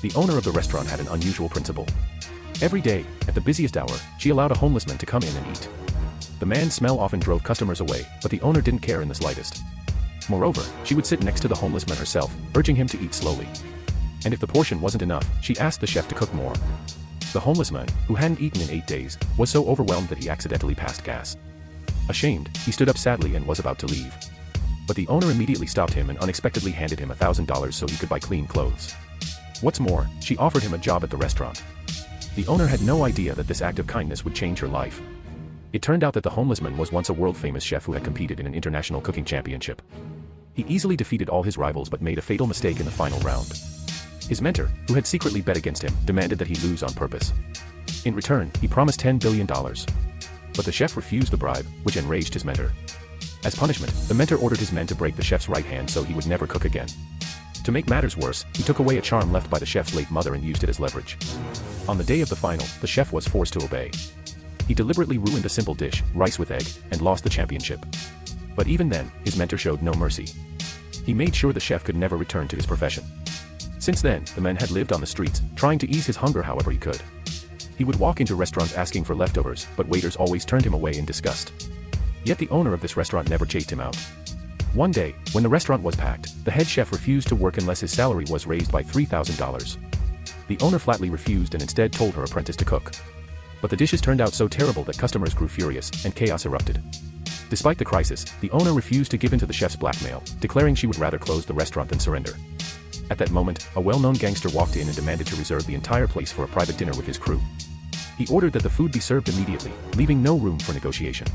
The owner of the restaurant had an unusual principle. Every day, at the busiest hour, she allowed a homeless man to come in and eat. The man's smell often drove customers away, but the owner didn't care in the slightest. Moreover, she would sit next to the homeless man herself, urging him to eat slowly. And if the portion wasn't enough, she asked the chef to cook more. The homeless man, who hadn't eaten in 8 days, was so overwhelmed that he accidentally passed gas. Ashamed, he stood up sadly and was about to leave. But the owner immediately stopped him and unexpectedly handed him $1,000 so he could buy clean clothes. What's more, she offered him a job at the restaurant. The owner had no idea that this act of kindness would change her life. It turned out that the homeless man was once a world-famous chef who had competed in an international cooking championship. He easily defeated all his rivals but made a fatal mistake in the final round. His mentor, who had secretly bet against him, demanded that he lose on purpose. In return, he promised $10 billion. But the chef refused the bribe, which enraged his mentor. As punishment, the mentor ordered his men to break the chef's right hand so he would never cook again. To make matters worse, he took away a charm left by the chef's late mother and used it as leverage. On the day of the final, the chef was forced to obey. He deliberately ruined a simple dish, rice with egg, and lost the championship. But even then, his mentor showed no mercy. He made sure the chef could never return to his profession. Since then, the man had lived on the streets, trying to ease his hunger however he could. He would walk into restaurants asking for leftovers, but waiters always turned him away in disgust. Yet the owner of this restaurant never chased him out. One day, when the restaurant was packed, the head chef refused to work unless his salary was raised by $3,000. The owner flatly refused and instead told her apprentice to cook. But the dishes turned out so terrible that customers grew furious, and chaos erupted. Despite the crisis, the owner refused to give in to the chef's blackmail, declaring she would rather close the restaurant than surrender. At that moment, a well-known gangster walked in and demanded to reserve the entire place for a private dinner with his crew. He ordered that the food be served immediately, leaving no room for negotiation.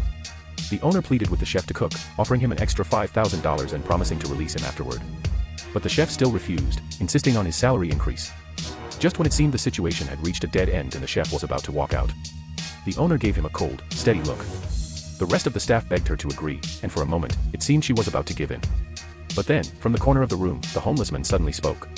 The owner pleaded with the chef to cook, offering him an extra $5,000 and promising to release him afterward. But the chef still refused, insisting on his salary increase. Just when it seemed the situation had reached a dead end and the chef was about to walk out, the owner gave him a cold, steady look. The rest of the staff begged her to agree, and for a moment, it seemed she was about to give in. But then, from the corner of the room, the homeless man suddenly spoke.